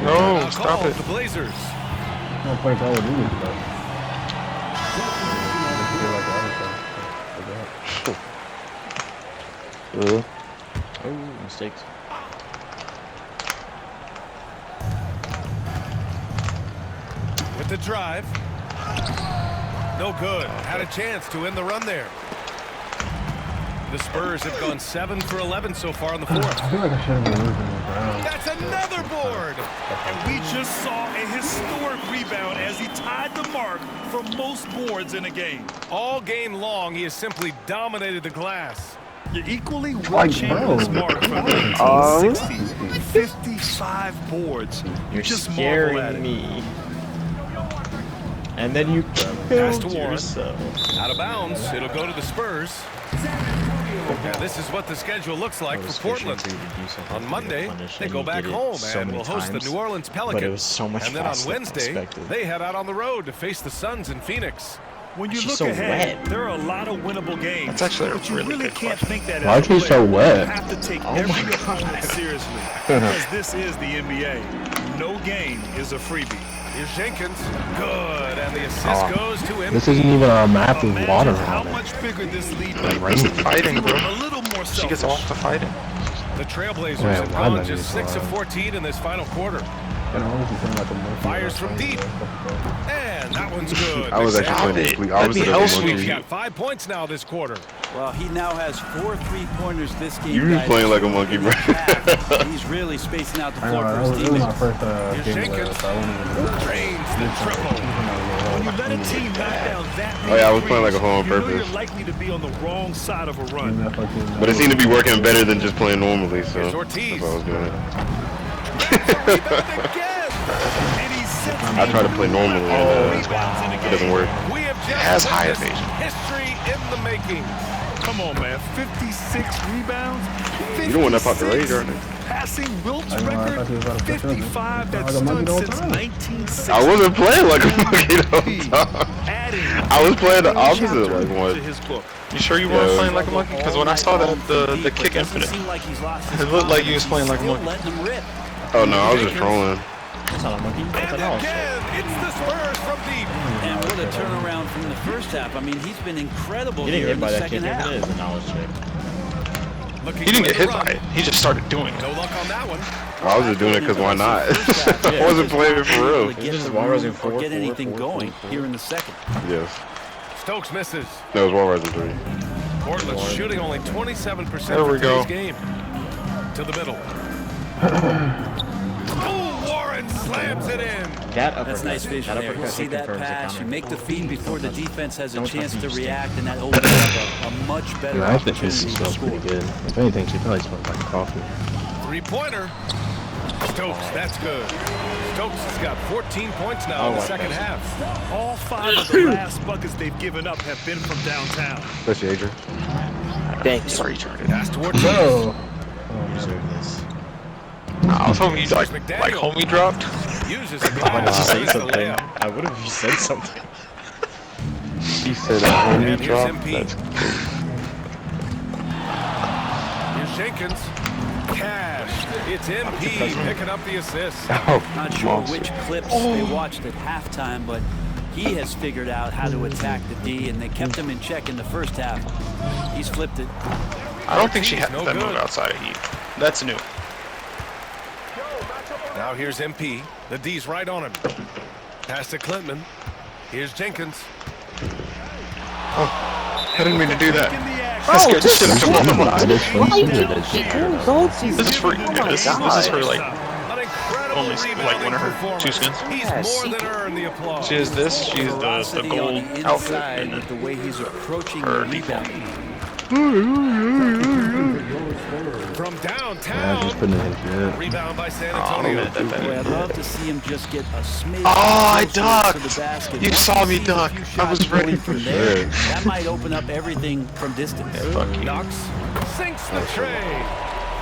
No, stop it. The Blazers. I'm gonna play Call of Duty, but Oh, mistakes. With the drive. No good. Had a chance to end the run there. The Spurs have gone 7 for 11 so far in the fourth. I feel like I should have been losing the ground. That's another board. And we just saw a historic rebound as he tied the mark for most boards in a game. All game long, he has simply dominated the glass. You're equally Wilt Chamberlain's mark from 1960. 55 boards. You're just scaring me. And then you killed yourself. Out of bounds. It'll go to the Spurs. Yeah, this is what the schedule looks like for Portland. On Monday, they go back home and will host the New Orleans Pelicans. But it was so much and then on faster than Wednesday, expected. they head out on the road to face the Suns in Phoenix. When you She's look so ahead, wet. there are a lot of winnable games. That's actually a but you really really good can't question. think that Why as a are you so player. wet? You have to take every opponent seriously because this is the NBA. No game is a freebie. Here's Jenkins. Good. And the assist goes to him. This isn't even a map with water How on it. much bigger this lead Like might be. rain. Fighting, bro. A little more She gets selfish. off the fighting. The Trailblazers Wait, have why gone did I just use 6 of 14 in this final quarter. And honestly, seemed like a monkey. Fires from deep. And that one's good. I was actually Stop playing it. this week. I Let was me at a help monkey. you. He's got 5 points now this quarter. Well, he now has 4 3-pointers this game. You was playing like a monkey, bro. He's really spacing out the I know, floor that for was, his it was teammates. my first Here's game player, Jenkins. so I wouldn't even Drains the triple. When you let a team knock down that many Oh yeah, I was playing like a threes, hoe on you know purpose. you're likely to be on the wrong side of a run. But it seemed to be working better than just playing normally, so Here's that's Ortiz. what I was doing. Rebound again. And he sets I try to play normally, and rebounds in a it game. doesn't work. We have just has high witnessed evasion. history in the making. Come on, man. 56 rebounds. You don't want that out the radar. Passing Wilt's I know, I record, thought he was about to push up. 55 that Like a monkey stood the whole since time. 1960. I wasn't playing like a monkey the whole time. Adding I was playing the a opposite chapter like to one. his book. You sure you weren't Yeah. playing like a monkey? Because when I saw that, the kick infinite, Seem like he's lost his it looked like you was playing like a Still monkey. letting him rip. Oh no, I was just trolling. That's not a monkey. That's And an owl. again, it's the Spurs from deep. And what a turnaround from the first half. I mean, he's been incredible Getting here hit in the by that kick second half. infinite is a knowledge check. Looking He didn't to get hit run. by it. He just started doing it. No luck on that one. I was just doing it because why not? I wasn't playing it for real. Get This is the Wall Rising room 4, or get 4, anything 4, going 4. here in the second. Yes. Stokes misses. No, it was Wall Rising 3. Portland's shooting only 27% There we for today's go. game. To the middle. Oh, Warren slams it in. That uppercut. That's nice vision That there. You uppercut see that confirms the pass, you counter. make the feed before the defense has a Don't chance touch to me, react, and that opens up a much better Yeah, I think this opportunity to smells score. pretty good. If anything, she probably smells like coffee. 3-pointer. Stokes, that's good. Stokes has got 14 points now in the second half. All 5 of the last buckets they've given up have been from downtown. Especially Adrian. Thanks. Sorry, retarded. Pass to Ortiz. Oh, Observe this. I was hoping you like homie dropped. Uses a I wanted to glass. say Makes the something. layup. I would have if you said something. She said And homie here's drop. MP. That's Here's Jenkins. Cash. It's MP picking up the assist. Not sure which clips they watched at halftime, but he has figured out how to attack the D, and they kept him in check in the first half. He's flipped it. I don't think she had No that good. move outside of Heat. That's new. Now Now here's MP. The D's right on him. Pass to Klintman. Here's Jenkins. Oh, I didn't mean to do that. Oh, This shit is This is for this is for like only like one of her 2 skins. He's more than earned the applause. She has this. She has the gold outfit and the way he's approaching her the default. From downtown. Yeah, just putting it in here. Rebound by San Oh, Antonio. Boy, I'd love to see him just get a smidge. Oh, I closer to the ducked. basket. You Once saw me he sees a duck. few I shots was ready going for from there. That might open up everything from distance. Knox sinks the tray.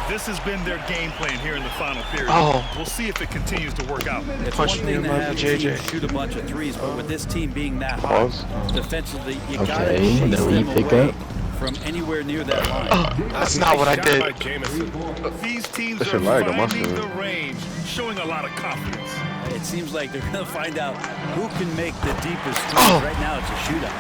This has been their game plan here in the final period. Oh. We'll see if it continues to work out. It's one Punching thing him to like have JJ. a team shoot a bunch of threes, but with this team being that hot, Pause. defensively, you gotta Okay, chase no them we pick away up. from anywhere near that line. That's not what I Shot did. by Jamison. These teams That's are your leg on my finding foot. the range, showing a lot of confidence. It seems like they're gonna find out who can make the deepest threes. Right now, it's a shootout.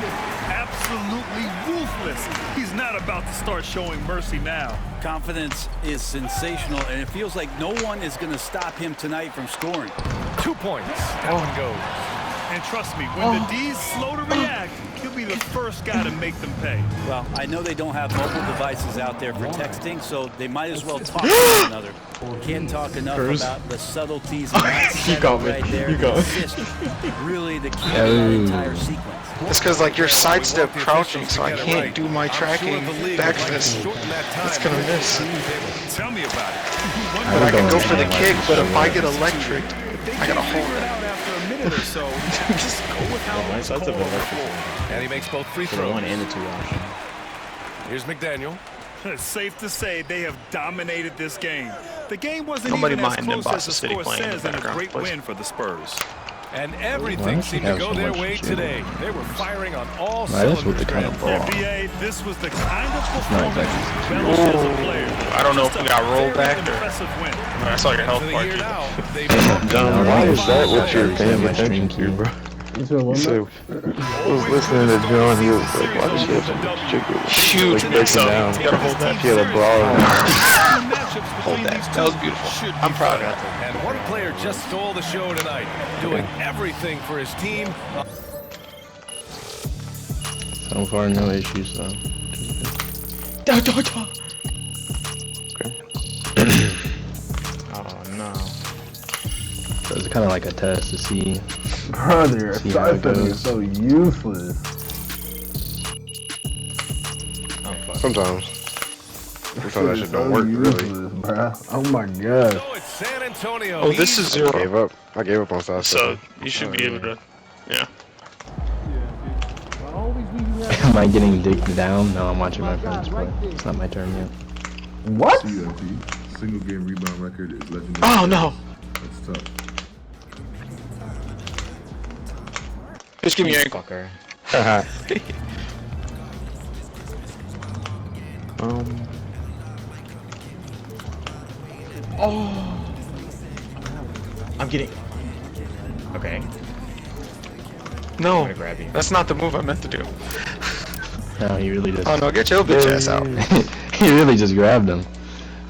Absolutely ruthless. He's not about to start showing mercy now. Confidence is sensational, and it feels like no one is going to stop him tonight from scoring. 2 points. That one goes. And trust me, when the D's slow to react, he'll be the first guy to make them pay. Well, I know they don't have mobile devices out there for texting, so they might as well talk to one another. Can't talk enough about the subtleties of that setup right there. The assist, really the key to that entire sequence. It's because like you're sidestep crouching, so I can't do my tracking back fist. It's gonna miss. Tell me about it. But I can go for the kick, but if I get electric, I gotta hold it. After a minute or so, just go with how My sides have been electric. And he makes both free For the throws. 1 and the 2 option. Here's McDaniel. It's safe to say they have dominated this game. The game wasn't Nobody even as mind them close as Boston the City score playing in says, the and a background, great please. win for the Spurs. And everything seemed to go their way today. They were firing on all That's what cylinders. the kind of ball. NBA, this was the kind of Not performance exactly. you relish as a player. I don't know if Just we a got rolled very back or. impressive win. I saw your health For the bar. year Dude. now, they've John, why is that what you're paying attention to, bro? You said what? So, I was listening to John. He was like, "Why does she have so much chicken?" Huge Like, mix breaking up. down. You gotta hold that. She had a bra. Hold that. That was beautiful. I'm proud of that. And one player just stole the show tonight, doing everything for his team. So far, no issues though. Oh no. So it's kind of like a test to see. Brother, See how it sidestepping is goes. so useless. Sometimes. Sometimes that shit don't work, really. Useless, bruh. Oh my god. So it's San Antonio. Oh, this is I 0. gave up. I gave up on side So you should be able to. Yeah. Am I getting dicked down? No, I'm watching my friends play. It's not my turn yet. What? CFP, single game rebound record is legendary. Oh no. That's tough. Just give me your ankle. Fucker. I'm getting. Okay. No, gonna grab you. that's not the move I meant to do. No, he really just. Oh no, get your bitch ass out. He really just grabbed him.